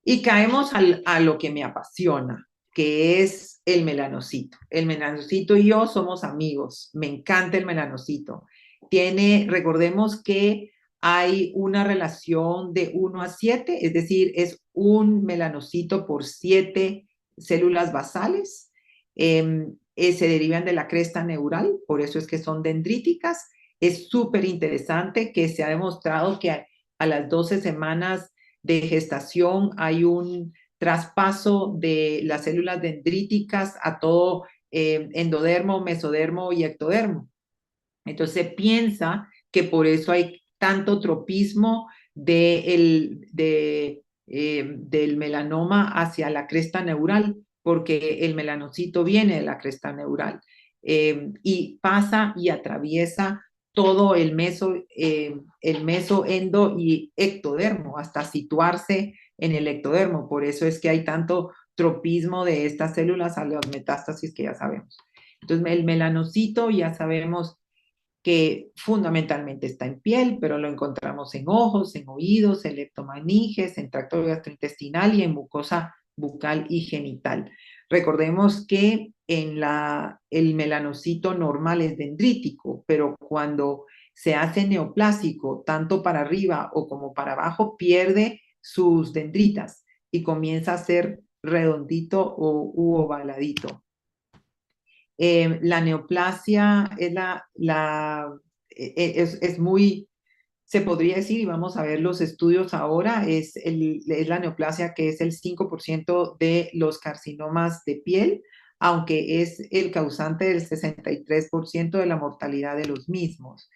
Y caemos a lo que me apasiona, que es el melanocito. El melanocito y yo somos amigos. Me encanta el melanocito. Recordemos que hay una relación de 1 a 7, es decir, es un melanocito por 7 células basales. Se derivan de la cresta neural, por eso es que son dendríticas. Es súper interesante que se ha demostrado que a las 12 semanas de gestación hay un traspaso de las células dendríticas a todo endodermo, mesodermo y ectodermo. Entonces se piensa que por eso hay tanto tropismo del melanoma hacia la cresta neural, porque el melanocito viene de la cresta neural y pasa y atraviesa todo el meso, endo y ectodermo, hasta situarse en el ectodermo. Por eso es que hay tanto tropismo de estas células a las metástasis que ya sabemos. Entonces, el melanocito ya sabemos que fundamentalmente está en piel, pero lo encontramos en ojos, en oídos, en leptomeninges, en tracto gastrointestinal y en mucosa bucal y genital. Recordemos que el melanocito normal es dendrítico, pero cuando se hace neoplásico, tanto para arriba o como para abajo, pierde sus dendritas y comienza a ser redondito u ovaladito. La neoplasia es muy, se podría decir, y vamos a ver los estudios ahora, es la neoplasia que es el 5% de los carcinomas de piel, aunque es el causante del 63% de la mortalidad de los mismos.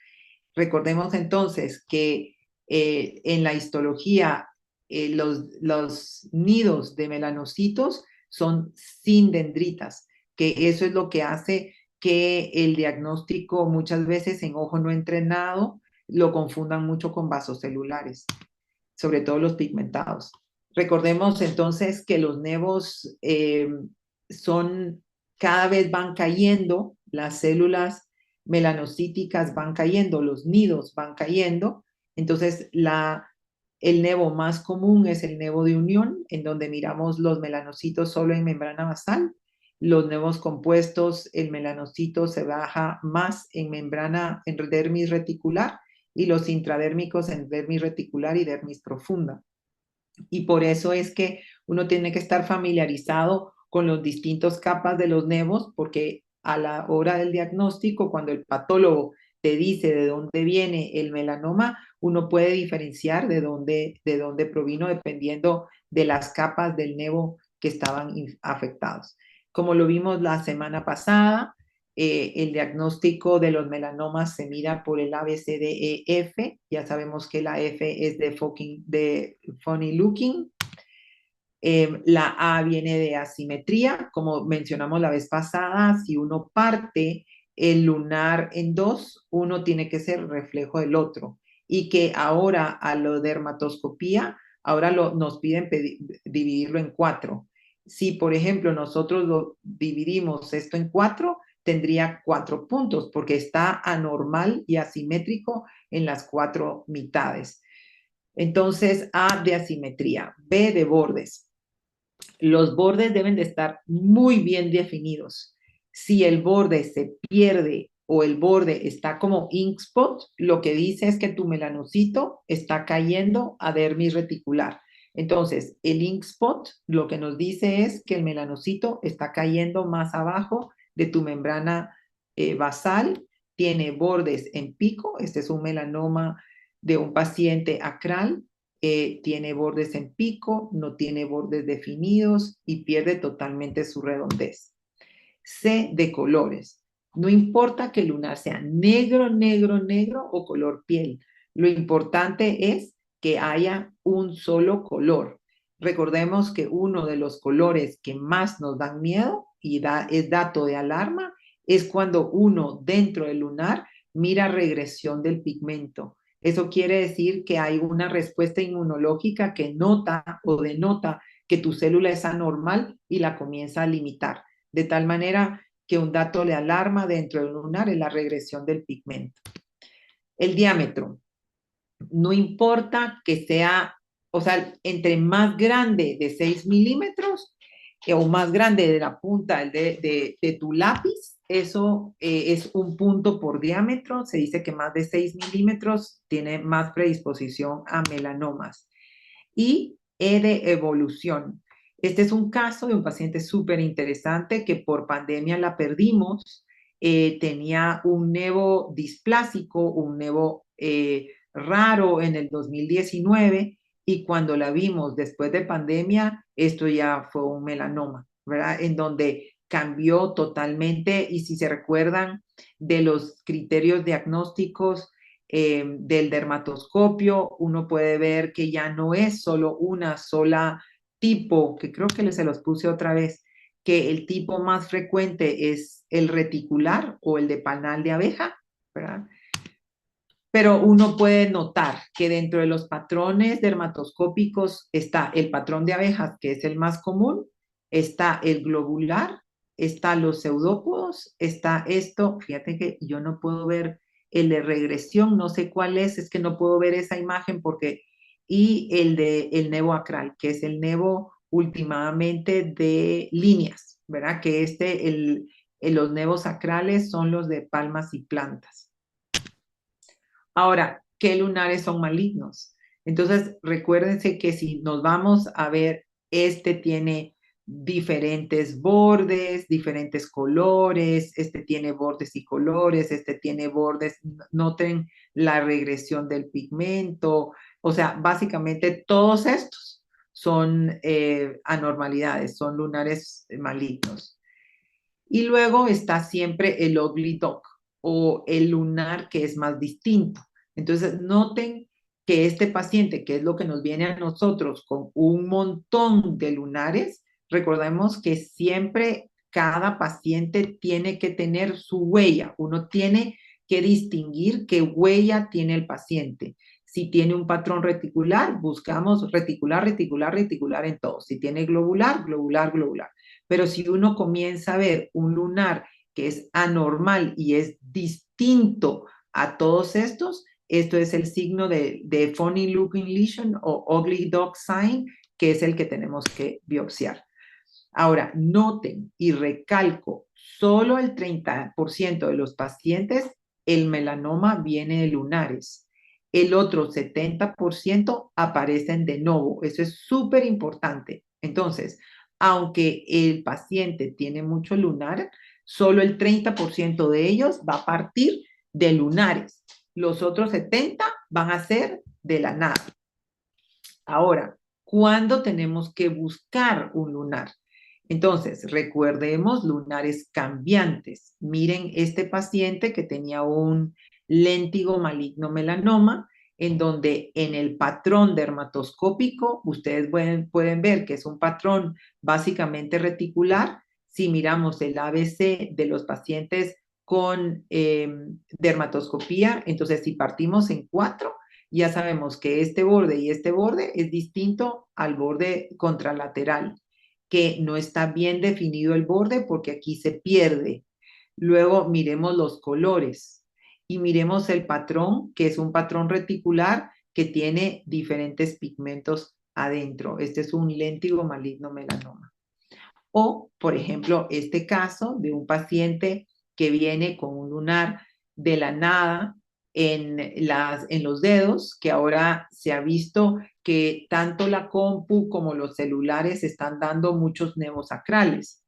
Recordemos entonces que en la histología los nidos de melanocitos son sin dendritas, que eso es lo que hace que el diagnóstico muchas veces en ojo no entrenado lo confundan mucho con vasocelulares, sobre todo los pigmentados. Recordemos entonces que los nevos cada vez van cayendo, las células melanocíticas van cayendo, los nidos van cayendo, entonces el nevo más común es el nevo de unión, en donde miramos los melanocitos solo en membrana basal. Los nevos compuestos, el melanocito se baja más en membrana, en dermis reticular, y los intradérmicos en dermis reticular y dermis profunda. Y por eso es que uno tiene que estar familiarizado con los distintos capas de los nevos, porque a la hora del diagnóstico, cuando el patólogo te dice de dónde viene el melanoma, uno puede diferenciar de dónde provino dependiendo de las capas del nevo que estaban afectados. Como lo vimos la semana pasada, el diagnóstico de los melanomas se mira por el ABCDEF. Ya sabemos que la F es de funny looking. La A viene de asimetría, como mencionamos la vez pasada. Si uno parte el lunar en dos, uno tiene que ser reflejo del otro. Y que ahora a la dermatoscopía, ahora nos piden dividirlo en 4. Si, por ejemplo, nosotros lo dividimos esto en 4, tendría 4 puntos, porque está anormal y asimétrico en las 4 mitades. Entonces, A de asimetría, B de bordes. Los bordes deben de estar muy bien definidos. Si el borde se pierde o el borde está como ink spot, lo que dice es que tu melanocito está cayendo a dermis reticular. Entonces, el ink spot lo que nos dice es que el melanocito está cayendo más abajo de tu membrana basal, tiene bordes en pico. Este es un melanoma de un paciente acral, tiene bordes en pico, no tiene bordes definidos y pierde totalmente su redondez. C de colores. No importa que el lunar sea negro, negro, negro o color piel. Lo importante es que haya un solo color. Recordemos que uno de los colores que más nos dan miedo y es dato de alarma es cuando uno dentro del lunar mira regresión del pigmento. Eso quiere decir que hay una respuesta inmunológica que nota o denota que tu célula es anormal y la comienza a limitar. De tal manera que un dato de alarma dentro del lunar es la regresión del pigmento. El diámetro. No importa que sea o sea, entre más grande de 6 milímetros o más grande de la punta de tu lápiz, eso es un punto por diámetro. Se dice que más de 6 milímetros tiene más predisposición a melanomas. Y E de evolución. Este es un caso de un paciente súper interesante que por pandemia la perdimos. Tenía un nevo displásico, un nevo raro en el 2019 y cuando la vimos después de pandemia, esto ya fue un melanoma, ¿verdad? En donde cambió totalmente y si se recuerdan de los criterios diagnósticos del dermatoscopio, uno puede ver que ya no es solo una sola tipo, que creo que se los puse otra vez, que el tipo más frecuente es el reticular o el de panal de abeja, ¿verdad? Pero uno puede notar que dentro de los patrones dermatoscópicos está el patrón de abejas, que es el más común, está el globular, está los pseudópodos, está esto, fíjate que yo no puedo ver el de regresión, no sé cuál es que no puedo ver esa imagen porque, y el de el nevo acral, que es el nevo últimamente de líneas, ¿verdad? Que los nevos acrales son los de palmas y plantas. Ahora, ¿qué lunares son malignos? Entonces, recuérdense que si nos vamos a ver, este tiene diferentes bordes, diferentes colores, este tiene bordes y colores, este tiene bordes, noten la regresión del pigmento, o sea, básicamente todos estos son anormalidades, son lunares malignos. Y luego está siempre el ugly duck o el lunar que es más distinto. Entonces, noten que este paciente, que es lo que nos viene a nosotros con un montón de lunares, recordemos que siempre cada paciente tiene que tener su huella. Uno tiene que distinguir qué huella tiene el paciente. Si tiene un patrón reticular, buscamos reticular, reticular, reticular en todos. Si tiene globular, globular, globular. Pero si uno comienza a ver un lunar que es anormal y es distinto a todos estos, esto es el signo de funny looking lesion o ugly dog sign, que es el que tenemos que biopsiar. Ahora, noten y recalco, solo el 30% de los pacientes el melanoma viene de lunares. El otro 70% aparecen de novo. Eso es súper importante. Entonces, aunque el paciente tiene mucho lunar, solo el 30% de ellos va a partir de lunares. Los otros 70 van a ser de la nada. Ahora, ¿cuándo tenemos que buscar un lunar? Entonces, recordemos lunares cambiantes. Miren este paciente que tenía un léntigo maligno melanoma, en donde en el patrón dermatoscópico ustedes pueden ver que es un patrón básicamente reticular. Si miramos el ABC de los pacientes con dermatoscopía, entonces si partimos en 4, ya sabemos que este borde y este borde es distinto al borde contralateral, que no está bien definido el borde porque aquí se pierde. Luego miremos los colores y miremos el patrón, que es un patrón reticular que tiene diferentes pigmentos adentro. Este es un léntigo maligno melanoma. O, por ejemplo, este caso de un paciente que viene con un lunar de la nada en los dedos, que ahora se ha visto que tanto la compu como los celulares están dando muchos nevosacrales.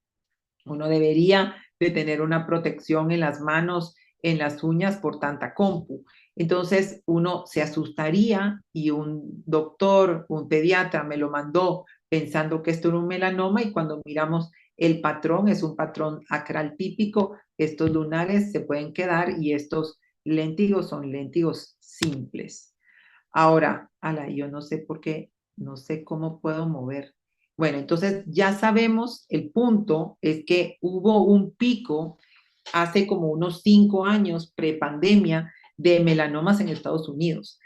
Uno debería de tener una protección en las manos, en las uñas por tanta compu. Entonces uno se asustaría y un doctor, un pediatra me lo mandó pensando que esto era un melanoma y cuando miramos el patrón es un patrón acral típico, estos lunares se pueden quedar y estos léntigos son léntigos simples. Ahora, yo no sé por qué, no sé cómo puedo mover. Bueno, entonces ya sabemos, el punto es que hubo un pico hace como unos 5 años, prepandemia, de melanomas en Estados Unidos.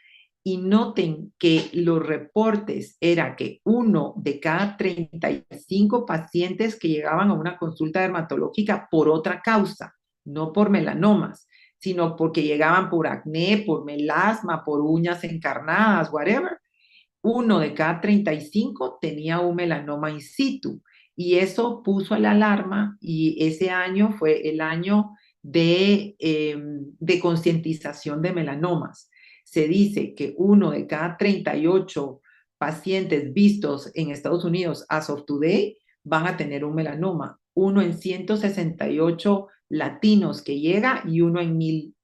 Y noten que los reportes era que 1 de cada 35 pacientes que llegaban a una consulta dermatológica por otra causa, no por melanomas, sino porque llegaban por acné, por melasma, por uñas encarnadas, whatever, 1 de cada 35 tenía un melanoma in situ. Y eso puso la alarma y ese año fue el año de concientización de melanomas. Se dice que 1 de cada 38 pacientes vistos en Estados Unidos as of today van a tener un melanoma. 1 en 168 latinos que llega y 1 en 1000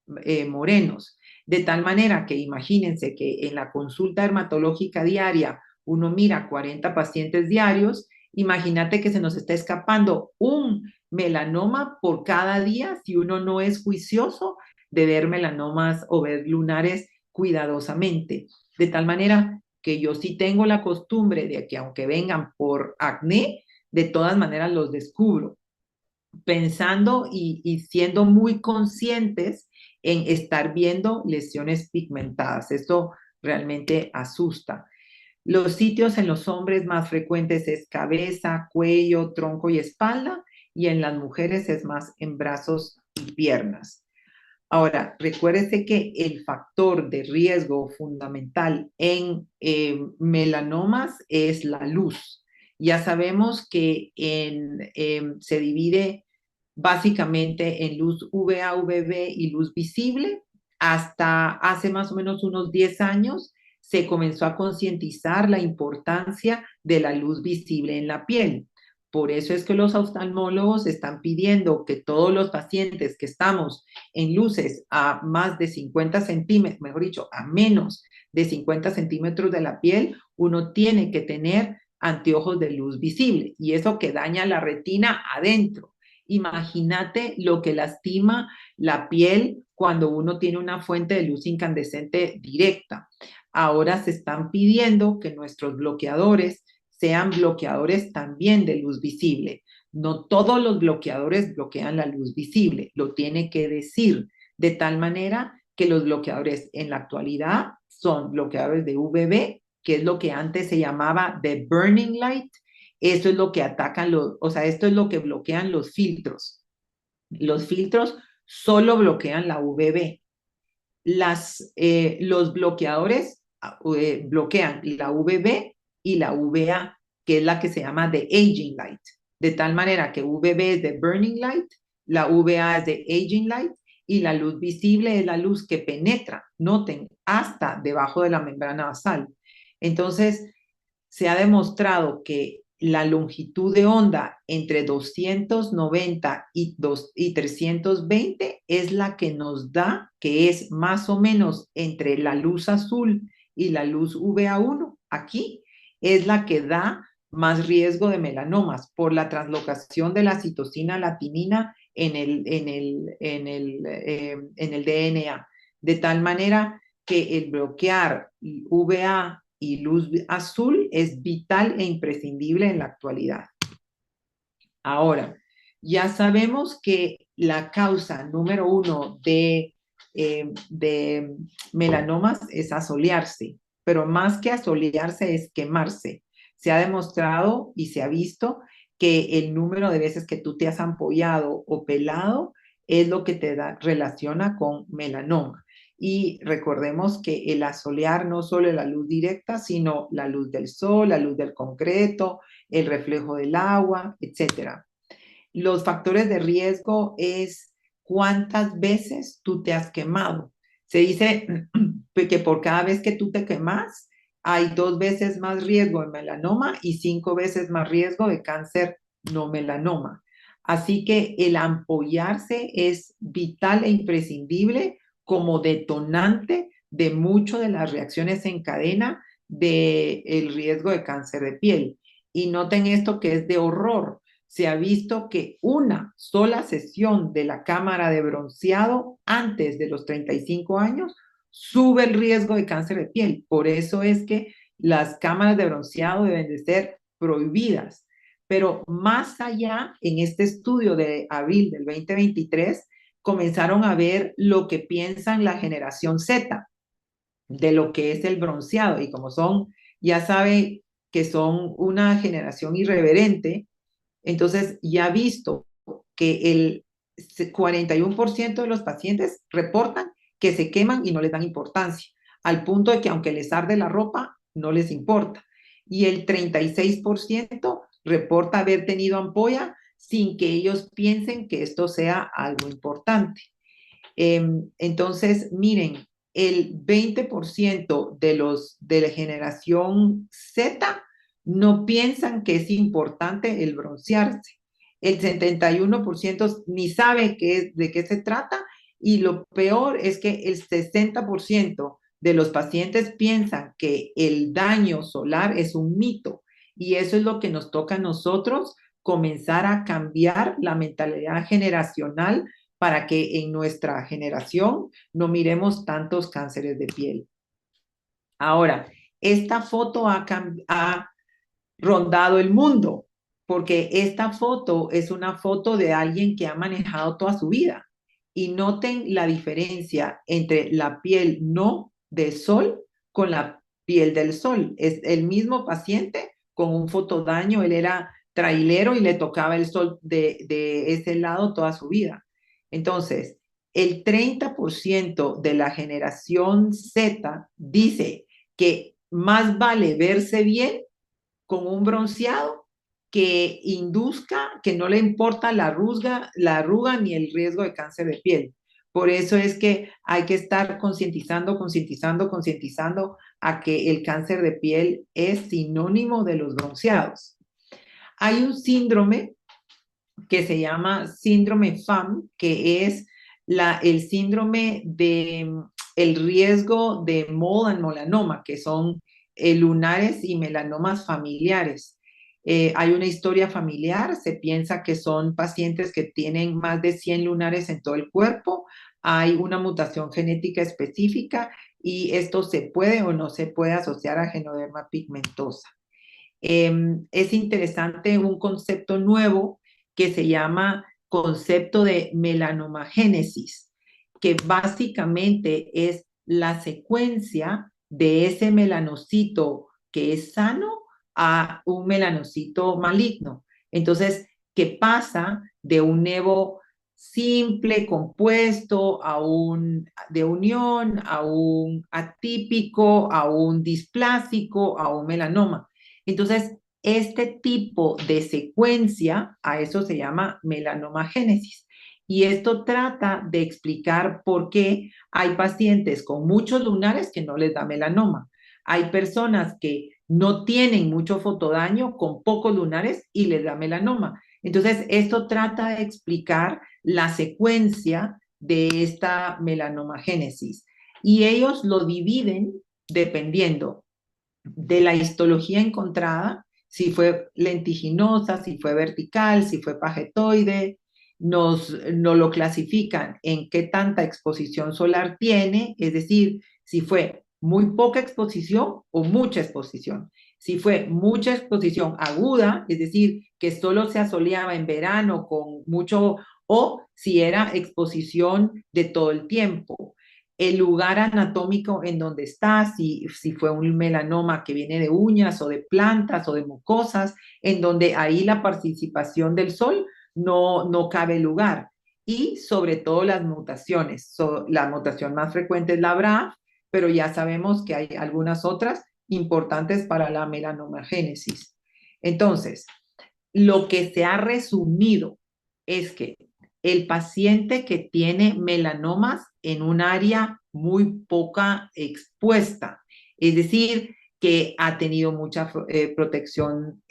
morenos. De tal manera que imagínense que en la consulta dermatológica diaria uno mira 40 pacientes diarios, imagínate que se nos está escapando un melanoma por cada día si uno no es juicioso de ver melanomas o ver lunares cuidadosamente. De tal manera que yo sí tengo la costumbre de que aunque vengan por acné, de todas maneras los descubro, pensando y siendo muy conscientes en estar viendo lesiones pigmentadas. Esto realmente asusta. Los sitios en los hombres más frecuentes es cabeza, cuello, tronco y espalda, y en las mujeres es más en brazos y piernas. Ahora, recuérdese que el factor de riesgo fundamental en melanomas es la luz. Ya sabemos que se divide básicamente en luz UVA, UVB y luz visible. Hasta hace más o menos unos 10 años se comenzó a concientizar la importancia de la luz visible en la piel. Por eso es que los oftalmólogos están pidiendo que todos los pacientes que estamos en luces a más de 50 centímetros, mejor dicho, a menos de 50 centímetros de la piel, uno tiene que tener anteojos de luz visible y eso que daña la retina adentro. Imagínate lo que lastima la piel cuando uno tiene una fuente de luz incandescente directa. Ahora se están pidiendo que nuestros bloqueadores sean bloqueadores también de luz visible. No todos los bloqueadores bloquean la luz visible, lo tiene que decir, de tal manera que los bloqueadores en la actualidad son bloqueadores de UVB, que es lo que antes se llamaba the burning light. Eso es lo que atacan o sea, esto es lo que bloquean los filtros. Los filtros solo bloquean la UVB. Los bloqueadores bloquean la UVB y la UVA, que es la que se llama de aging light. De tal manera que UVB es de burning light, la UVA es de aging light y la luz visible es la luz que penetra, noten, hasta debajo de la membrana basal. Entonces, se ha demostrado que la longitud de onda entre 290 y 320 es la que nos da, que es más o menos entre la luz azul y la luz UVA1. Aquí es la que da más riesgo de melanomas por la translocación de la citosina latinina en el DNA. De tal manera que el bloquear UVA y luz azul es vital e imprescindible en la actualidad. Ahora, ya sabemos que la causa número 1 de melanomas es asolearse, pero más que asolearse es quemarse. Se ha demostrado y se ha visto que el número de veces que tú te has ampollado o pelado es lo que te relaciona con melanoma. Y recordemos que el asolear no solo es la luz directa, sino la luz del sol, la luz del concreto, el reflejo del agua, etcétera. Los factores de riesgo es cuántas veces tú te has quemado. Se dice que por cada vez que tú te quemas, hay 2 veces más riesgo de melanoma y 5 veces más riesgo de cáncer no melanoma. Así que el ampollarse es vital e imprescindible como detonante de muchas de las reacciones en cadena del riesgo de cáncer de piel. Y noten esto que es de horror. Se ha visto que una sola sesión de la cámara de bronceado antes de los 35 años sube el riesgo de cáncer de piel. Por eso es que las cámaras de bronceado deben de ser prohibidas. Pero más allá, en este estudio de abril del 2023, comenzaron a ver lo que piensan la generación Z de lo que es el bronceado. Y como son, ya sabe que son una generación irreverente, entonces ya ha visto que el 41% de los pacientes reportan que se queman y no les dan importancia, al punto de que aunque les arde la ropa, no les importa. Y el 36% reporta haber tenido ampolla sin que ellos piensen que esto sea algo importante. Entonces, miren, el 20% de la generación Z no piensan que es importante el broncearse. El 71% ni sabe de qué se trata y lo peor es que el 60% de los pacientes piensan que el daño solar es un mito y eso es lo que nos toca a nosotros, comenzar a cambiar la mentalidad generacional para que en nuestra generación no miremos tantos cánceres de piel. Ahora, esta foto ha rondado el mundo, porque esta foto es una foto de alguien que ha manejado toda su vida. Y noten la diferencia entre la piel no de sol con la piel del sol. Es el mismo paciente con un fotodaño, él era trailero y le tocaba el sol de ese lado toda su vida. Entonces, el 30% de la generación Z dice que más vale verse bien con un bronceado que induzca, que no le importa la arruga ni el riesgo de cáncer de piel. Por eso es que hay que estar concientizando a que el cáncer de piel es sinónimo de los bronceados. Hay un síndrome que se llama síndrome FAM, que es el síndrome de el riesgo de mole and melanoma, que son lunares y melanomas familiares. Hay una historia familiar, se piensa que son pacientes que tienen más de 100 lunares en todo el cuerpo, hay una mutación genética específica y esto se puede o no se puede asociar a genoderma pigmentosa. Es interesante un concepto nuevo que se llama concepto de melanomagénesis, que básicamente es la secuencia de ese melanocito que es sano a un melanocito maligno. Entonces, ¿qué pasa de un nevo simple, compuesto, de unión, a un atípico, a un displásico, a un melanoma? Entonces, este tipo de secuencia, a eso se llama melanomagénesis. Y esto trata de explicar por qué hay pacientes con muchos lunares que no les da melanoma. Hay personas que no tienen mucho fotodaño con pocos lunares y les da melanoma. Entonces, esto trata de explicar la secuencia de esta melanomagénesis. Y ellos lo dividen dependiendo de la histología encontrada, si fue lentiginosa, si fue vertical, si fue pagetoide, nos lo clasifican en qué tanta exposición solar tiene, es decir, si fue muy poca exposición o mucha exposición. Si fue mucha exposición aguda, es decir, que solo se asoleaba en verano con mucho, o si era exposición de todo el tiempo, el lugar anatómico en donde está, si fue un melanoma que viene de uñas o de plantas o de mucosas, en donde ahí la participación del sol no cabe lugar. Y sobre todo las mutaciones. La mutación más frecuente es la BRAF, pero ya sabemos que hay algunas otras importantes para la melanomagénesis. Entonces, lo que se ha resumido es que el paciente que tiene melanomas en un área muy poca expuesta, es decir, que ha tenido mucha protección,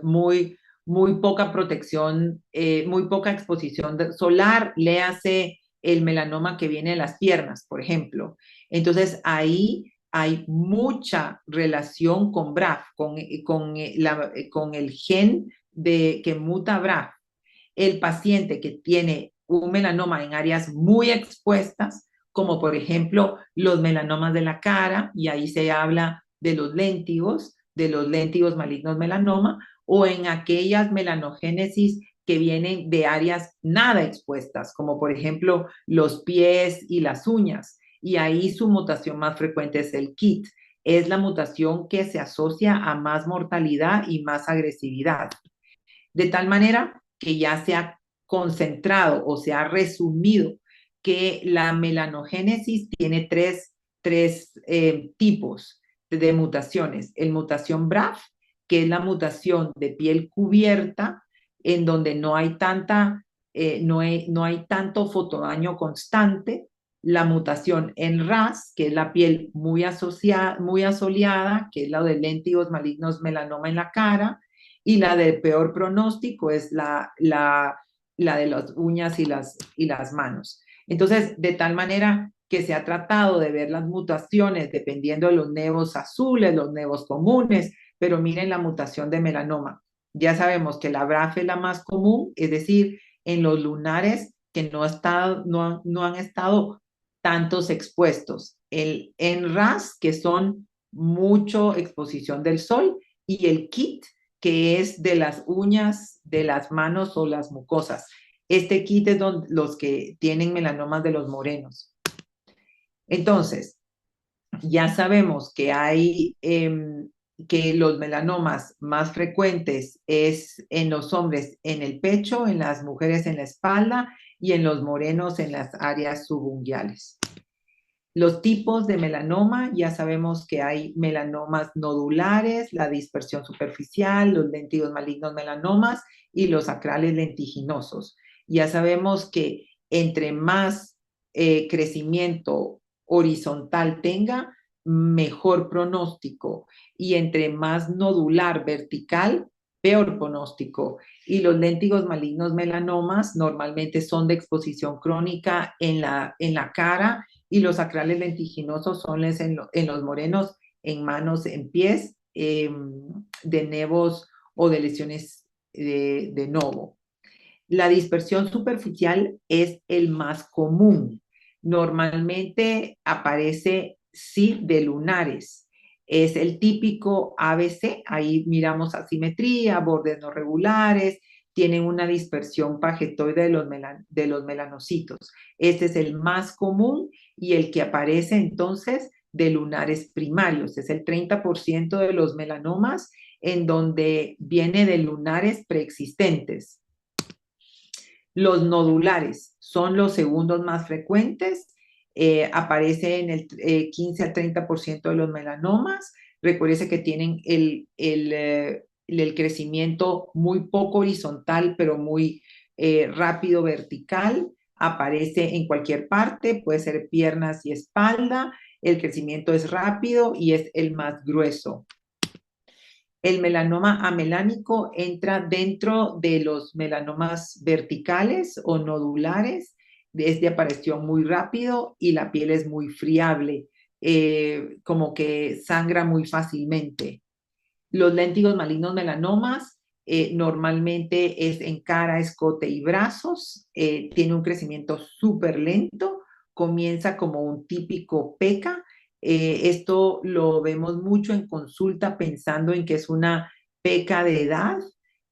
muy poca protección, muy poca exposición solar, léase el melanoma que viene de las piernas, por ejemplo. Entonces, ahí hay mucha relación con BRAF, con el gen que muta BRAF. El paciente que tiene un melanoma en áreas muy expuestas, como por ejemplo los melanomas de la cara, y ahí se habla de los léntigos malignos melanoma, o en aquellas melanogénesis que vienen de áreas nada expuestas, como por ejemplo los pies y las uñas, y ahí su mutación más frecuente es el KIT. Es la mutación que se asocia a más mortalidad y más agresividad. De tal manera que ya se ha concentrado o se ha resumido que la melanogénesis tiene tres tipos de mutaciones. El mutación BRAF, que es la mutación de piel cubierta, en donde no hay tanto fotodaño constante. La mutación en RAS, que es la piel muy asoleada, que es la de léntigos malignos melanoma en la cara, y la de peor pronóstico es la de las uñas y las manos. Entonces, de tal manera que se ha tratado de ver las mutaciones dependiendo de los nevos azules, los nevos comunes, pero miren la mutación de melanoma. Ya sabemos que la BRAF es la más común, es decir, en los lunares que no han estado tantos expuestos. El NRAS, que son mucho exposición del sol, y el KIT, que es de las uñas, de las manos o las mucosas. Este kit es los que tienen melanomas de los morenos. Entonces, ya sabemos que que los melanomas más frecuentes es en los hombres en el pecho, en las mujeres en la espalda y en los morenos en las áreas subunguiales. Los tipos de melanoma, ya sabemos que hay melanomas nodulares, la dispersión superficial, los léntigos malignos melanomas y los acrales lentiginosos. Ya sabemos que entre más crecimiento horizontal tenga, mejor pronóstico. Y entre más nodular vertical, peor pronóstico. Y los léntigos malignos melanomas normalmente son de exposición crónica en la cara, y los acrales lentiginosos son en los morenos, en manos, en pies, de nevos o de lesiones de novo. La dispersión superficial es el más común. Normalmente aparece sí de lunares. Es el típico ABC, ahí miramos asimetría, bordes no regulares, tienen una dispersión pagetoide de los melanocitos. Este es el más común y el que aparece entonces de lunares primarios. Es el 30% de los melanomas en donde viene de lunares preexistentes. Los nodulares son los segundos más frecuentes, aparece en el 15 al 30% de los melanomas. Recuerde que tienen el crecimiento muy poco horizontal, pero muy rápido vertical. Aparece en cualquier parte, puede ser piernas y espalda. El crecimiento es rápido y es el más grueso. El melanoma amelánico entra dentro de los melanomas verticales o nodulares, es de aparición muy rápido y la piel es muy friable, como que sangra muy fácilmente. Los léntigos malignos melanomas normalmente es en cara, escote y brazos, tiene un crecimiento súper lento, comienza como un típico peca. Esto lo vemos mucho en consulta pensando en que es una peca de edad.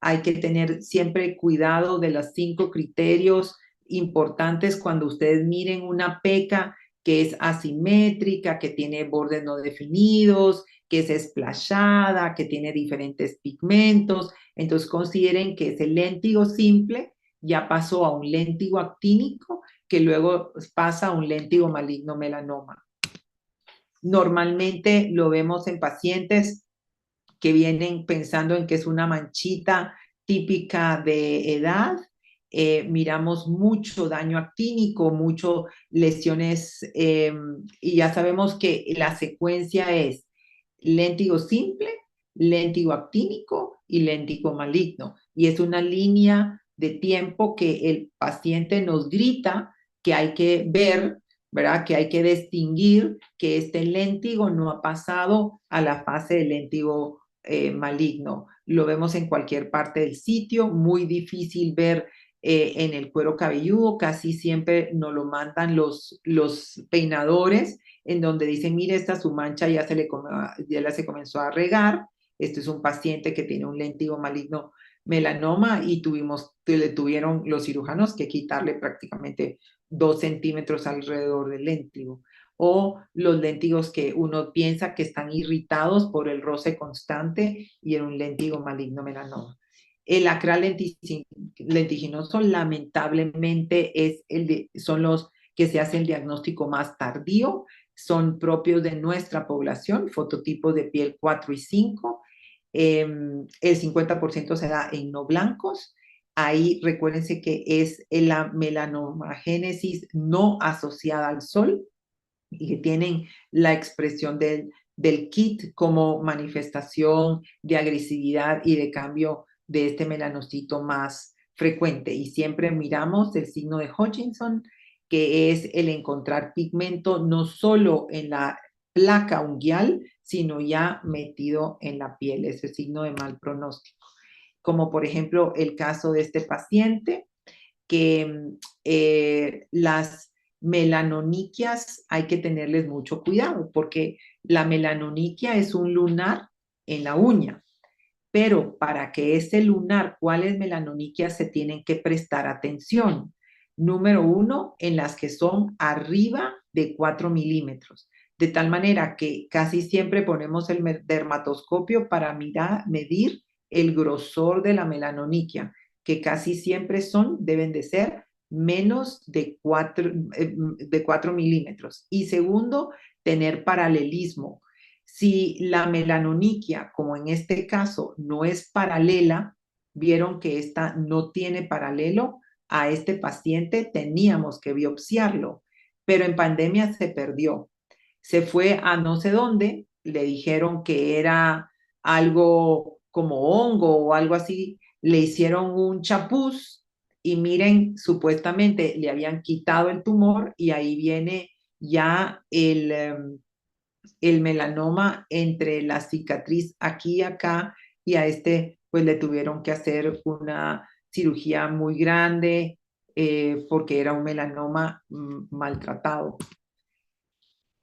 Hay que tener siempre cuidado de los 5 criterios importantes cuando ustedes miren una peca que es asimétrica, que tiene bordes no definidos, que es esplashada, que tiene diferentes pigmentos. Entonces consideren que ese léntigo simple ya pasó a un léntigo actínico, que luego pasa a un léntigo maligno melanoma. Normalmente lo vemos en pacientes que vienen pensando en que es una manchita típica de edad. Miramos mucho daño actínico, mucho lesiones, y ya sabemos que la secuencia es léntigo simple, léntigo actínico y léntigo maligno. Y es una línea de tiempo que el paciente nos grita que hay que ver, ¿verdad? Que hay que distinguir que este léntigo no ha pasado a la fase del léntigo maligno. Lo vemos en cualquier parte del sitio, muy difícil ver en el cuero cabelludo, casi siempre nos lo mandan los peinadores, en donde dicen, mire, esta su mancha ya se comenzó a regar. Este es un paciente que tiene un léntigo maligno melanoma y le tuvieron los cirujanos que quitarle prácticamente 2 centímetros alrededor del léntigo. O los léntigos que uno piensa que están irritados por el roce constante y en un léntigo maligno melanoma. El acral lentiginoso lamentablemente son los que se hace el diagnóstico más tardío, son propios de nuestra población, fototipos de piel 4 y 5. El 50% se da en no blancos. Ahí recuérdense que es la melanogénesis no asociada al sol y que tienen la expresión del KIT como manifestación de agresividad y de cambio de este melanocito más frecuente. Y siempre miramos el signo de Hutchinson, que es el encontrar pigmento no solo en la placa unguial, sino ya metido en la piel, ese signo de mal pronóstico. Como por ejemplo el caso de este paciente, que las melanoniquias hay que tenerles mucho cuidado, porque la melanoniquia es un lunar en la uña, pero para que ese lunar, ¿cuáles melanoniquias se tienen que prestar atención? Número uno, en las que son arriba de 4 milímetros, de tal manera que casi siempre ponemos el dermatoscopio para medir el grosor de la melanoniquia, que casi siempre deben de ser menos de 4 milímetros. Y segundo, tener paralelismo. Si la melanoniquia, como en este caso, no es paralela, vieron que esta no tiene paralelo a este paciente, teníamos que biopsiarlo, pero en pandemia se perdió. Se fue a no sé dónde, le dijeron que era algo como hongo o algo así, le hicieron un chapuz y miren, supuestamente le habían quitado el tumor y ahí viene ya el melanoma entre la cicatriz aquí y acá, y a este pues le tuvieron que hacer una cirugía muy grande porque era un melanoma maltratado.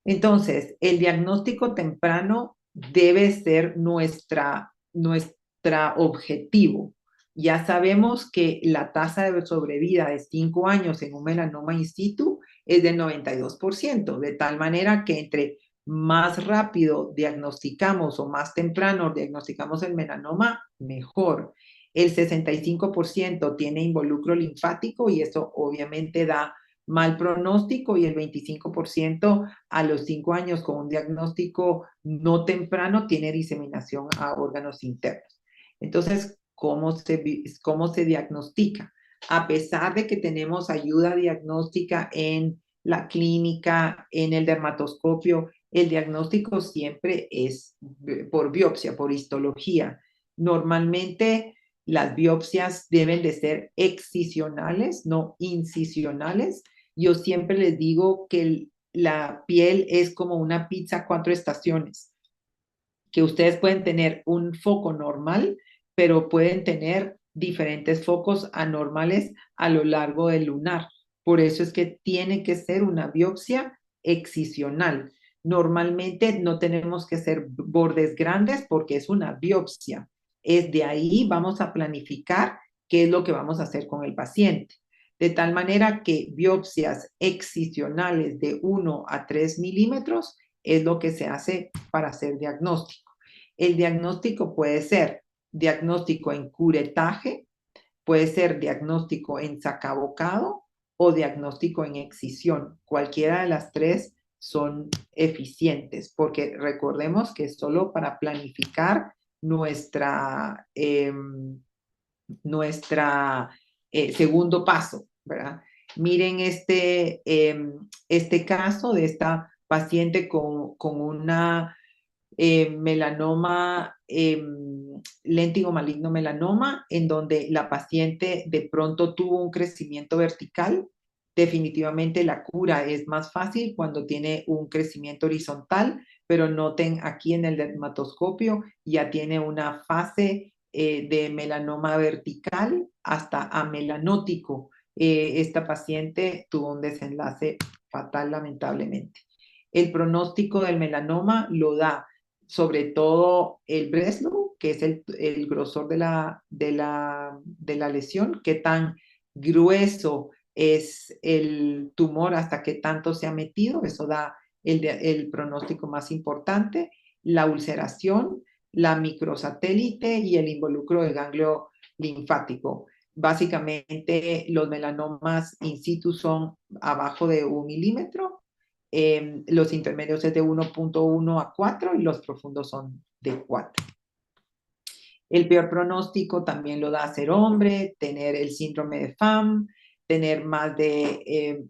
Entonces, el diagnóstico temprano debe ser nuestra objetivo. Ya sabemos que la tasa de sobrevida de 5 años en un melanoma in situ es del 92%, de tal manera que entre más rápido diagnosticamos o más temprano diagnosticamos el melanoma, mejor. El 65% tiene involucro linfático y eso obviamente da mal pronóstico, y el 25% a los 5 años con un diagnóstico no temprano tiene diseminación a órganos internos. Entonces, cómo se diagnostica? A pesar de que tenemos ayuda diagnóstica en la clínica, en el dermatoscopio, el diagnóstico siempre es por biopsia, por histología. Normalmente las biopsias deben de ser excisionales, no incisionales. Yo siempre les digo que la piel es como una pizza 4 estaciones, que ustedes pueden tener un foco normal, pero pueden tener diferentes focos anormales a lo largo del lunar. Por eso es que tiene que ser una biopsia excisional. Normalmente no tenemos que ser bordes grandes porque es una biopsia. Es de ahí vamos a planificar qué es lo que vamos a hacer con el paciente. De tal manera que biopsias excisionales de 1 a 3 milímetros es lo que se hace para hacer diagnóstico. El diagnóstico puede ser diagnóstico en curetaje, puede ser diagnóstico en sacabocado o diagnóstico en excisión. Cualquiera de las tres son eficientes, porque recordemos que es solo para planificar nuestra segundo paso, ¿verdad? Miren este caso de esta paciente con una melanoma, léntigo maligno melanoma, en donde la paciente de pronto tuvo un crecimiento vertical. Definitivamente la cura es más fácil cuando tiene un crecimiento horizontal, pero noten aquí en el dermatoscopio ya tiene una fase de melanoma vertical hasta amelanótico. Esta paciente tuvo un desenlace fatal, lamentablemente. El pronóstico del melanoma lo da sobre todo el Breslow, que es el grosor de la lesión, qué tan grueso es el tumor, hasta qué tanto se ha metido, eso da el pronóstico más importante, la ulceración, la microsatélite y el involucro del ganglio linfático. Básicamente los melanomas in situ son abajo de 1 milímetro, Los intermedios es de 1.1 a 4 y los profundos son de 4. El peor pronóstico también lo da ser hombre, tener el síndrome de FAM, tener más de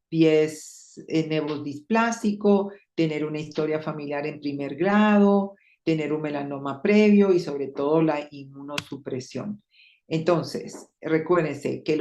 10 nevos displásico, tener una historia familiar en primer grado, tener un melanoma previo y sobre todo la inmunosupresión. Entonces, recuérdense que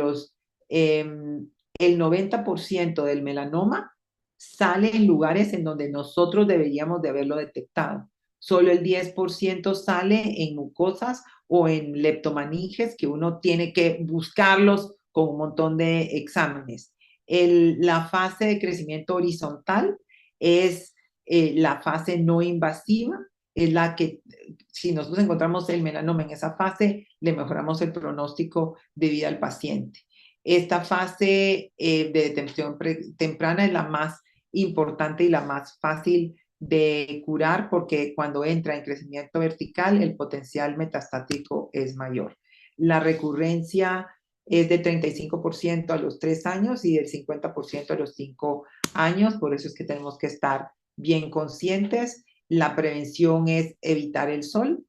el 90% del melanoma sale en lugares en donde nosotros deberíamos de haberlo detectado. Solo el 10% sale en mucosas o en leptomeninges, que uno tiene que buscarlos con un montón de exámenes. La fase de crecimiento horizontal es la fase no invasiva, es la que, si nosotros encontramos el melanoma en esa fase, le mejoramos el pronóstico de vida al paciente. Esta fase de detección temprana es la más importante y la más fácil de curar porque cuando entra en crecimiento vertical el potencial metastático es mayor. La recurrencia es de 35% a los 3 años y del 50% a los 5 años, por eso es que tenemos que estar bien conscientes. La prevención es evitar el sol,